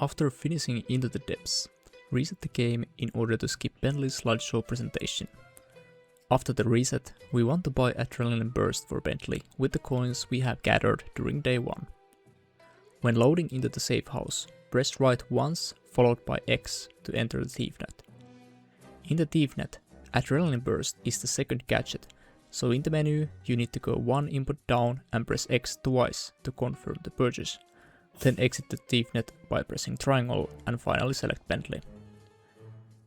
After finishing Into the Depths, reset the game in order to skip Bentley's slideshow presentation. After the reset, we want to buy Adrenaline Burst for Bentley with the coins we have gathered during day 1. When loading into the safe house, press right once followed by X to enter the thief net. In the thief net, Adrenaline Burst is the second gadget, so in the menu you need to go one input down and press X twice to confirm the purchase. Then exit the thief net by pressing triangle and finally select Bentley.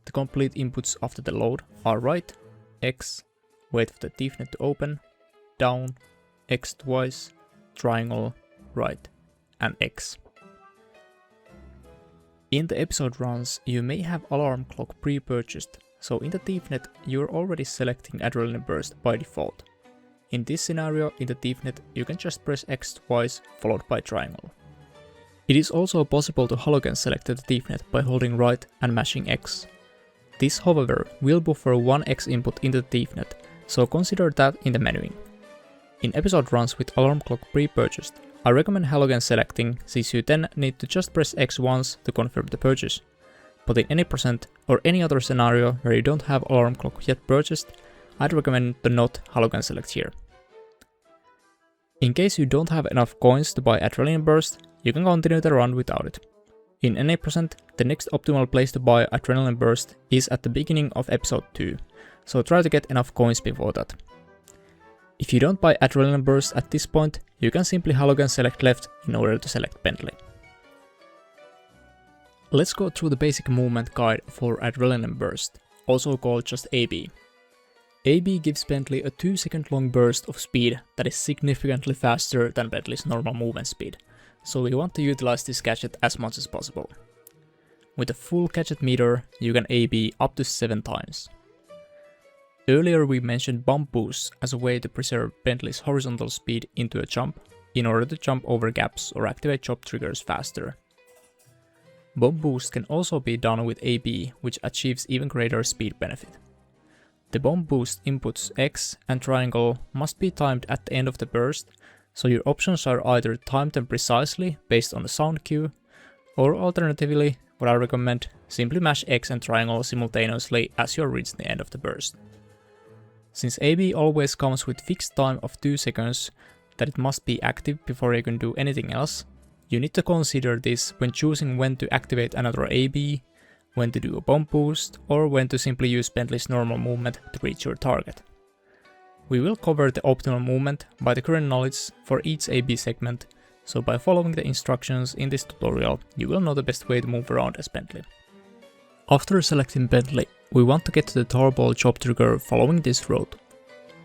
The complete inputs after the load are right, X, wait for the thief net to open, down, X twice, triangle, right, and X. In the episode runs, you may have alarm clock pre-purchased, so in the thief net you're already selecting Adrenaline Burst by default. In this scenario, in the thief net you can just press X twice followed by triangle. It is also possible to halogen select the thief net by holding right and mashing X. This, however, will buffer one X input in the thief net, so consider that in the menuing. In episode runs with alarm clock pre-purchased, I recommend halogen selecting, since you then need to just press X once to confirm the purchase. But in any percent or any other scenario where you don't have alarm clock yet purchased, I'd recommend to not halogen select here. In case you don't have enough coins to buy Adrenaline Burst, you can continue the run without it. In any percent, the next optimal place to buy Adrenaline Burst is at the beginning of episode 2, so try to get enough coins before that. If you don't buy Adrenaline Burst at this point, you can simply halogen select left in order to select Bentley. Let's go through the basic movement guide for Adrenaline Burst, also called just AB. AB gives Bentley a 2-second long burst of speed that is significantly faster than Bentley's normal movement speed, so we want to utilize this gadget as much as possible. With a full gadget meter, you can AB up to 7 times. Earlier we mentioned bump boosts as a way to preserve Bentley's horizontal speed into a jump, in order to jump over gaps or activate jump triggers faster. Bump boost can also be done with AB, which achieves even greater speed benefit. The bump boost inputs X and triangle must be timed at the end of the burst, so your options are either time them precisely based on the sound cue, or alternatively, what I recommend, simply mash X and triangle simultaneously as you reach the end of the burst. Since AB always comes with fixed time of 2 seconds that it must be active before you can do anything else, you need to consider this when choosing when to activate another AB, when to do a bump boost, or when to simply use Bentley's normal movement to reach your target. We will cover the optimal movement by the current knowledge for each AB segment, so by following the instructions in this tutorial, you will know the best way to move around as Bentley. After selecting Bentley, we want to get to the tarball job trigger following this route.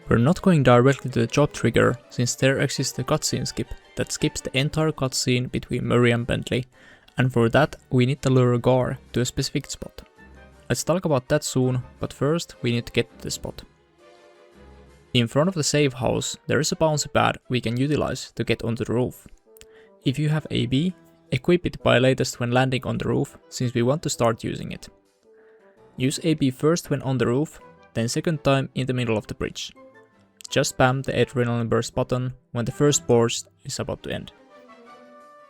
We're not going directly to the job trigger, since there exists a cutscene skip that skips the entire cutscene between Murray and Bentley, and for that we need to lure Gar to a specific spot. Let's talk about that soon, but first we need to get to the spot. In front of the safe house, there is a bouncy pad we can utilize to get onto the roof. If you have AB, equip it by latest when landing on the roof, since we want to start using it. Use AB first when on the roof, then second time in the middle of the bridge. Just spam the Adrenaline Burst button when the first burst is about to end.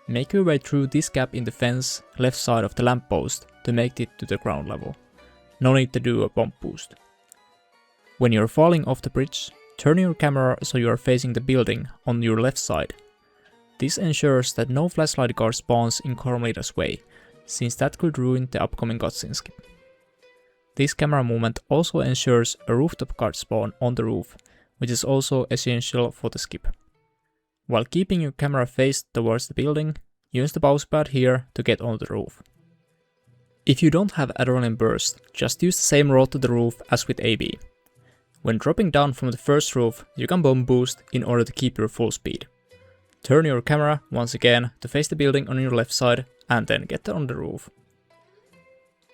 Make your way through this gap in the fence left side of the lamppost to make it to the ground level. No need to do a bump boost. When you're falling off the bridge, turn your camera so you are facing the building on your left side. This ensures that no flashlight guard spawns in Carmelita's way, since that could ruin the upcoming cutscene skip. This camera movement also ensures a rooftop guard spawn on the roof, which is also essential for the skip. While keeping your camera faced towards the building, use the mouse pad here to get on the roof. If you don't have Adrenaline Burst, just use the same road to the roof as with AB. When dropping down from the first roof, you can bump boost in order to keep your full speed. Turn your camera once again to face the building on your left side and then get on the roof.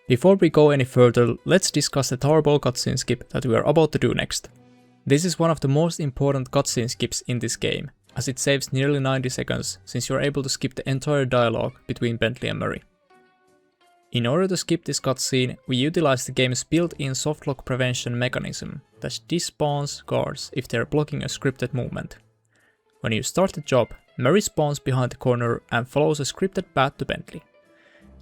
Before we go any further, let's discuss the tarball cutscene skip that we are about to do next. This is one of the most important cutscene skips in this game, as it saves nearly 90 seconds since you are able to skip the entire dialogue between Bentley and Murray. In order to skip this cutscene, we utilize the game's built-in softlock prevention mechanism that despawns guards if they are blocking a scripted movement. When you start the job, Murray spawns behind the corner and follows a scripted path to Bentley.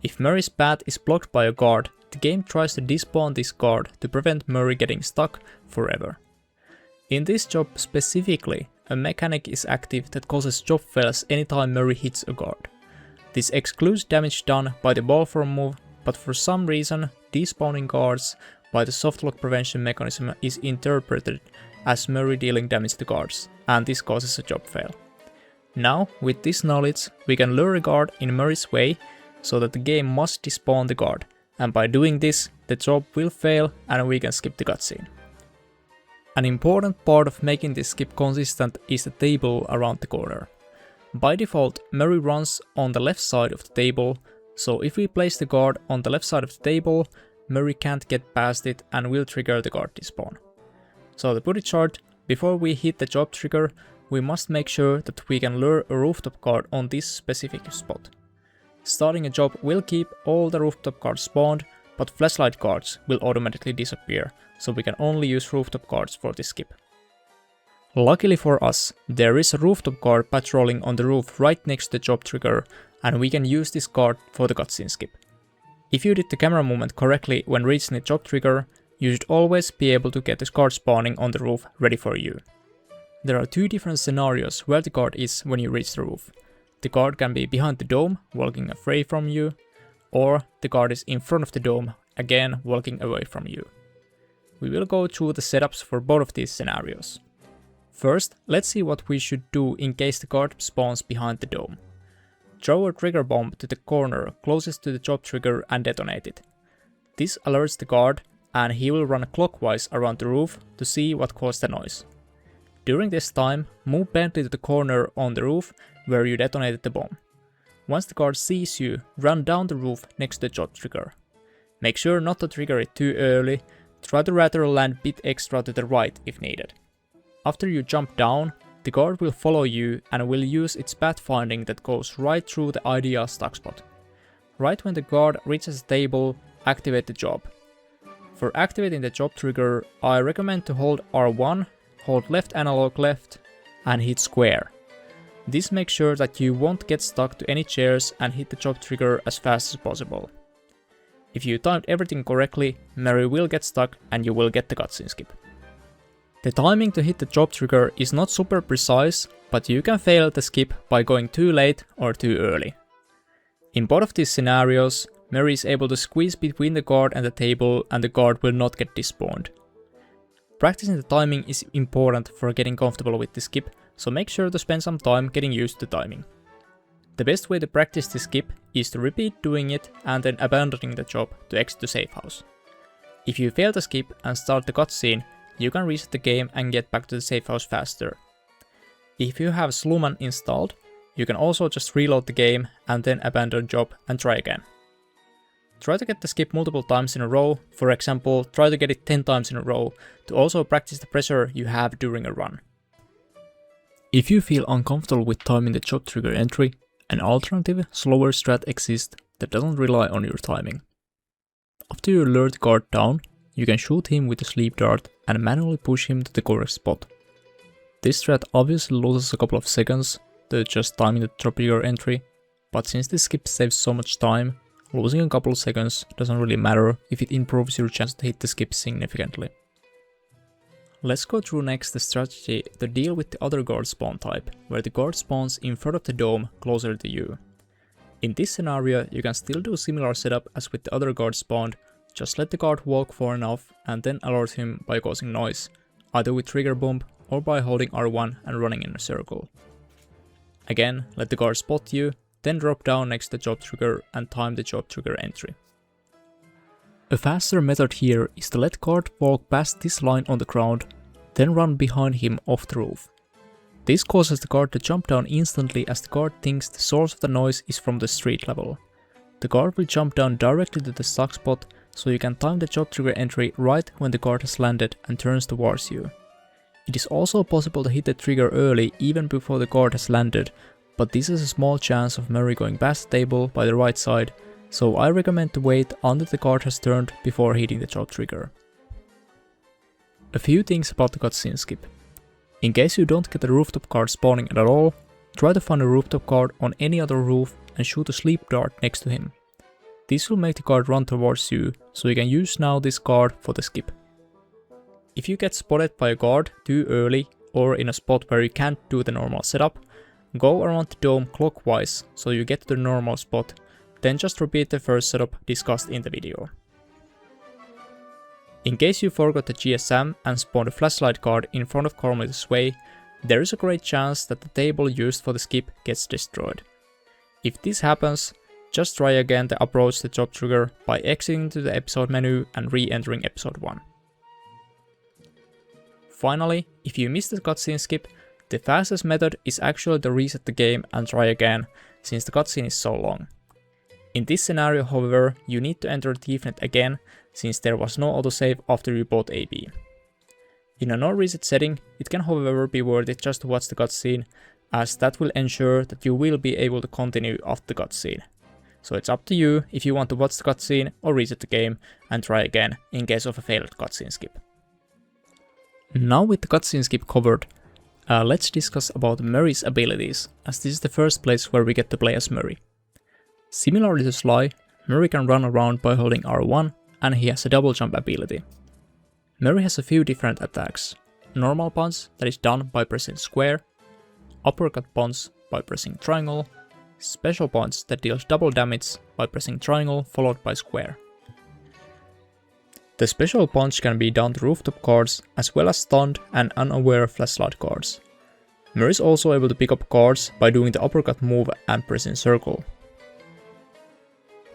If Murray's path is blocked by a guard, the game tries to despawn this guard to prevent Murray getting stuck forever. In this job specifically, a mechanic is active that causes job fails anytime Murray hits a guard. This excludes damage done by the ball form move, but for some reason, despawning guards by the softlock prevention mechanism is interpreted as Murray dealing damage to guards, and this causes a job fail. Now, with this knowledge, we can lure a guard in Murray's way so that the game must despawn the guard, and by doing this, the job will fail and we can skip the cutscene. An important part of making this skip consistent is the table around the corner. By default, Murray runs on the left side of the table, so if we place the guard on the left side of the table, Murray can't get past it and will trigger the guard despawn. So to put it short, before we hit the job trigger, we must make sure that we can lure a rooftop guard on this specific spot. Starting a job will keep all the rooftop guards spawned, but flashlight guards will automatically disappear, so we can only use rooftop guards for this skip. Luckily for us, there is a rooftop guard patrolling on the roof right next to the job trigger, and we can use this guard for the cutscene skip. If you did the camera movement correctly when reaching the job trigger, you should always be able to get the guard spawning on the roof ready for you. There are two different scenarios where the guard is when you reach the roof. The guard can be behind the dome, walking away from you, or the guard is in front of the dome, again walking away from you. We will go through the setups for both of these scenarios. First, let's see what we should do in case the guard spawns behind the dome. Throw a trigger bomb to the corner closest to the job trigger and detonate it. This alerts the guard, and he will run clockwise around the roof to see what caused the noise. During this time, move Bentley to the corner on the roof where you detonated the bomb. Once the guard sees you, run down the roof next to the job trigger. Make sure not to trigger it too early, try to rather land a bit extra to the right if needed. After you jump down, the guard will follow you and will use its pathfinding that goes right through the ideal stuck spot. Right when the guard reaches the table, activate the job. For activating the job trigger, I recommend to hold R1, hold left analog left, and hit square. This makes sure that you won't get stuck to any chairs and hit the job trigger as fast as possible. If you timed everything correctly, Mary will get stuck and you will get the cutscene skip. The timing to hit the job trigger is not super precise, but you can fail the skip by going too late or too early. In both of these scenarios, Mary is able to squeeze between the guard and the table and the guard will not get despawned. Practicing the timing is important for getting comfortable with the skip, so make sure to spend some time getting used to timing. The best way to practice the skip is to repeat doing it and then abandoning the job to exit the safe house. If you fail the skip and start the cutscene, you can reset the game and get back to the safe house faster. If you have Sluman installed, you can also just reload the game and then abandon job and try again. Try to get the skip multiple times in a row, for example, try to get it 10 times in a row to also practice the pressure you have during a run. If you feel uncomfortable with timing the job trigger entry, an alternative, slower strat exists that doesn't rely on your timing. After you lure the guard down, you can shoot him with a sleep dart and manually push him to the correct spot. This strat obviously loses a couple of seconds to just timing the job trigger entry, but since this skip saves so much time, losing a couple of seconds doesn't really matter if it improves your chance to hit the skip significantly. Let's go through next the strategy to deal with the other guard spawn type, where the guard spawns in front of the dome closer to you. In this scenario, you can still do similar setup as with the other guard spawned, just let the guard walk far enough and then alert him by causing noise, either with trigger bomb or by holding R1 and running in a circle. Again, let the guard spot you, then drop down next to the job trigger and time the job trigger entry. A faster method here is to let guard walk past this line on the ground, then run behind him off the roof. This causes the guard to jump down instantly as the guard thinks the source of the noise is from the street level. The guard will jump down directly to the stuck spot, so you can time the job trigger entry right when the guard has landed and turns towards you. It is also possible to hit the trigger early even before the guard has landed, but this is a small chance of Murray going past the table by the right side, so I recommend to wait until the guard has turned before hitting the job trigger. A few things about the cutscene skip. In case you don't get the rooftop guard spawning at all, try to find a rooftop guard on any other roof and shoot a sleep dart next to him. This will make the guard run towards you, so you can use now this guard for the skip. If you get spotted by a guard too early or in a spot where you can't do the normal setup, go around the dome clockwise so you get to the normal spot, then just repeat the first setup discussed in the video. In case you forgot the GSM and spawned a flashlight guard in front of Carmelita's way, there is a great chance that the table used for the skip gets destroyed. If this happens, just try again to approach the job trigger by exiting to the episode menu and re-entering episode 1. Finally, if you missed the cutscene skip, the fastest method is actually to reset the game and try again, since the cutscene is so long. In this scenario, however, you need to enter TFNet again, since there was no autosave after you bought AB. In a no reset setting, it can however be worth it just to watch the cutscene, as that will ensure that you will be able to continue after the cutscene. So it's up to you if you want to watch the cutscene or reset the game and try again in case of a failed cutscene skip. Now with the cutscene skip covered, let's discuss about Murray's abilities, as this is the first place where we get to play as Murray. Similarly to Sly, Murray can run around by holding R1, and he has a double jump ability. Murray has a few different attacks: normal punch that is done by pressing square, uppercut punch by pressing triangle, special punch that deals double damage by pressing triangle followed by square. The special punch can be done to rooftop guards as well as stunned and unaware flashlight guards. Murray is also able to pick up guards by doing the uppercut move and pressing circle.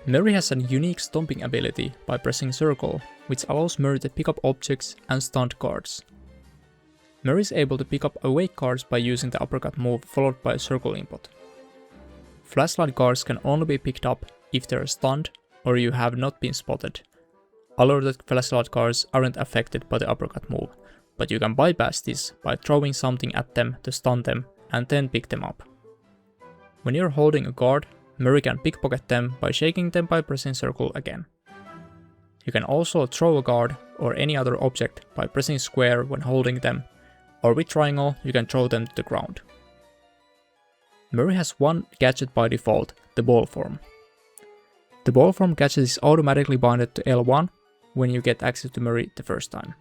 Murray has a unique stomping ability by pressing circle, which allows Murray to pick up objects and stunned guards. Murray is able to pick up awake guards by using the uppercut move followed by a circle input. Flashlight guards can only be picked up if they are stunned or you have not been spotted. Alerted flashlight guards aren't affected by the uppercut move, but you can bypass this by throwing something at them to stun them and then pick them up. When you're holding a guard, Murray can pickpocket them by shaking them by pressing circle again. You can also throw a guard or any other object by pressing square when holding them, or with triangle you can throw them to the ground. Murray has one gadget by default, the ball form. The ball form gadget is automatically binded to L1 when you get access to Murray the first time.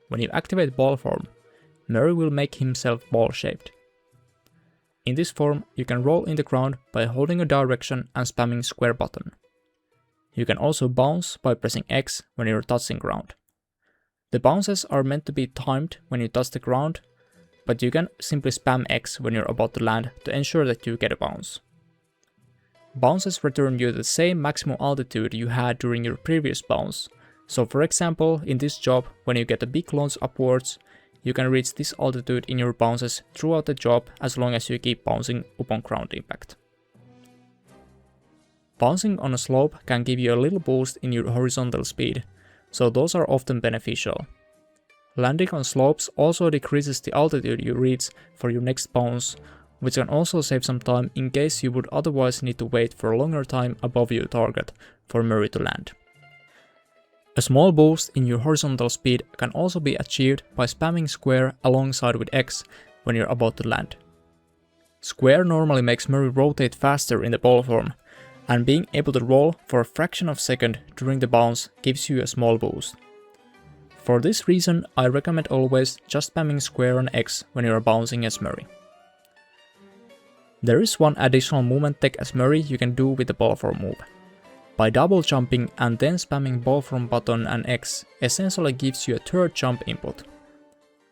When you activate ball form, Murray will make himself ball shaped. In this form, you can roll in the ground by holding a direction and spamming square button. You can also bounce by pressing X when you're touching ground. The bounces are meant to be timed when you touch the ground, but you can simply spam X when you're about to land to ensure that you get a bounce. Bounces return you the same maximum altitude you had during your previous bounce, so for example, in this job, when you get a big launch upwards, you can reach this altitude in your bounces throughout the job as long as you keep bouncing upon ground impact. Bouncing on a slope can give you a little boost in your horizontal speed, so those are often beneficial. Landing on slopes also decreases the altitude you reach for your next bounce, which can also save some time in case you would otherwise need to wait for a longer time above your target for Murray to land. A small boost in your horizontal speed can also be achieved by spamming square alongside with X when you're about to land. Square normally makes Murray rotate faster in the ball form, and being able to roll for a fraction of a second during the bounce gives you a small boost. For this reason, I recommend always just spamming square on X when you're bouncing as Murray. There is one additional movement tech as Murray you can do with the ball form move. By double jumping and then spamming ball form button and X essentially gives you a third jump input.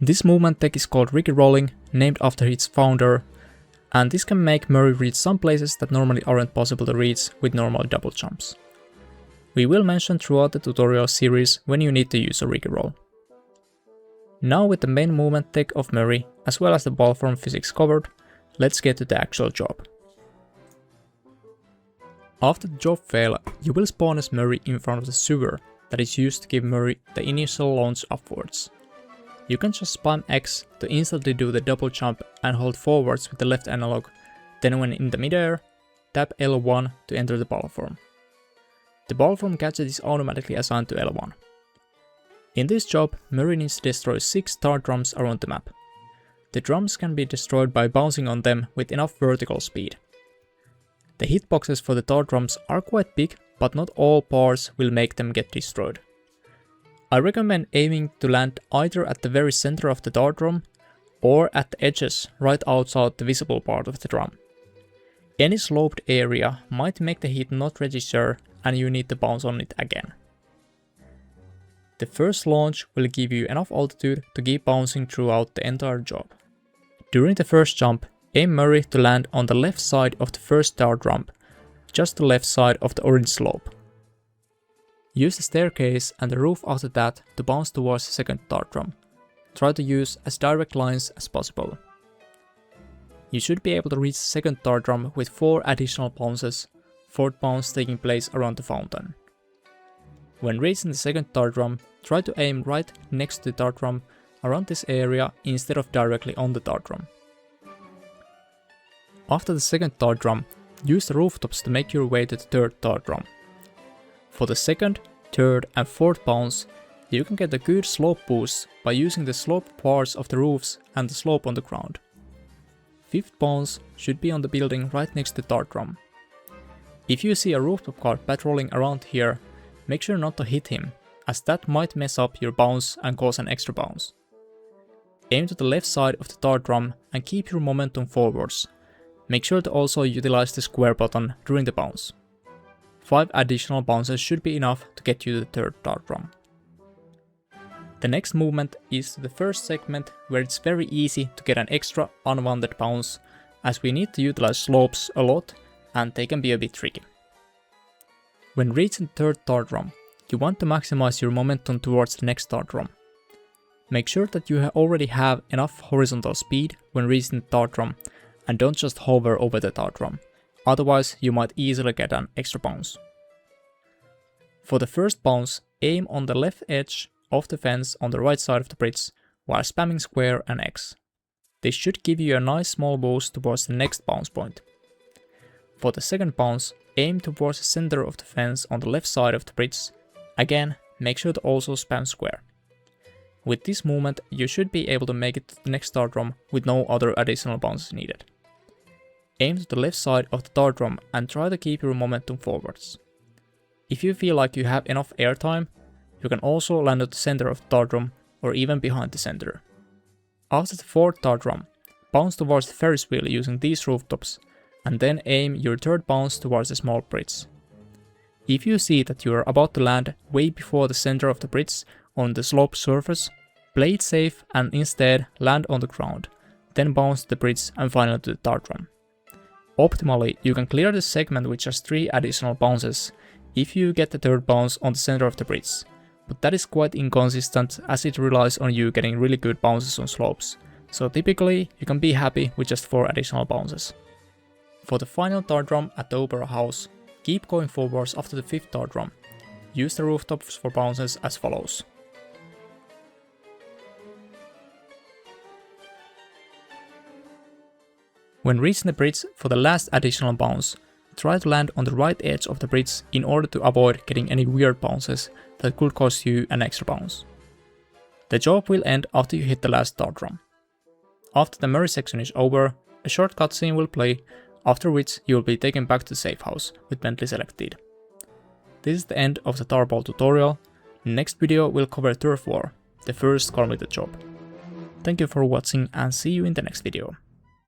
This movement tech is called Ricky Rolling, named after its founder, and this can make Murray reach some places that normally aren't possible to reach with normal double jumps. We will mention throughout the tutorial series when you need to use a Ricky Roll. Now with the main movement tech of Murray, as well as the ball form physics covered, let's get to the actual job. After the job fail, you will spawn as Murray in front of the sewer that is used to give Murray the initial launch upwards. You can just spam X to instantly do the double jump and hold forwards with the left analog, then when in the midair, tap L1 to enter the ball form. The ball form gadget is automatically assigned to L1. In this job, Murray needs to destroy 6 star drums around the map. The drums can be destroyed by bouncing on them with enough vertical speed. The hitboxes for the tar drums are quite big, but not all parts will make them get destroyed. I recommend aiming to land either at the very center of the tar drum or at the edges right outside the visible part of the drum. Any sloped area might make the hit not register and you need to bounce on it again. The first launch will give you enough altitude to keep bouncing throughout the entire job. During the first jump, aim Murray to land on the left side of the first tar drum, just the left side of the orange slope. Use the staircase and the roof after that to bounce towards the second tar drum. Try to use as direct lines as possible. You should be able to reach the second tar drum with 4 additional bounces, 4th bounce taking place around the fountain. When reaching the second tar drum, try to aim right next to the tar drum around this area instead of directly on the tar drum. After the second tar drum, use the rooftops to make your way to the third tar drum. For the second, third and fourth bounce, you can get a good slope boost by using the sloped parts of the roofs and the slope on the ground. Fifth bounce should be on the building right next to the tar drum. If you see a rooftop car patrolling around here, make sure not to hit him, as that might mess up your bounce and cause an extra bounce. Aim to the left side of the tar drum and keep your momentum forwards. Make sure to also utilize the square button during the bounce. 5 additional bounces should be enough to get you to the third tar drum. The next movement is the first segment where it's very easy to get an extra unwanted bounce, as we need to utilize slopes a lot and they can be a bit tricky. When reaching the third tar drum, you want to maximize your momentum towards the next tar drum. Make sure that you already have enough horizontal speed when reaching the tar drum and don't just hover over the tar drum, otherwise you might easily get an extra bounce. For the first bounce, aim on the left edge of the fence on the right side of the bridge while spamming square and X. This should give you a nice small boost towards the next bounce point. For the second bounce, aim towards the center of the fence on the left side of the bridge. Again, make sure to also spam square. With this movement, you should be able to make it to the next tar drum with no other additional bounces needed. Aim to the left side of the tar drum and try to keep your momentum forwards. If you feel like you have enough airtime, you can also land at the center of the tar drum or even behind the center. After the fourth tar drum, bounce towards the Ferris wheel using these rooftops and then aim your third bounce towards the small bridge. If you see that you are about to land way before the center of the bridge on the sloped surface, play it safe and instead land on the ground, then bounce to the bridge and finally to the tar drum. Optimally, you can clear this segment with just 3 additional bounces if you get the third bounce on the center of the bridge, but that is quite inconsistent as it relies on you getting really good bounces on slopes, so typically you can be happy with just 4 additional bounces. For the final tar drum at the Opera House, keep going forwards after the 5th tar drum. Use the rooftops for bounces as follows. When reaching the bridge for the last additional bounce, try to land on the right edge of the bridge in order to avoid getting any weird bounces that could cost you an extra bounce. The job will end after you hit the last tar drum. After the Murray section is over, a short cutscene will play, after which you will be taken back to the safe house with Bentley selected. This is the end of the Tarball tutorial. Next video will cover Turf War, the first Carmelita job. Thank you for watching and see you in the next video.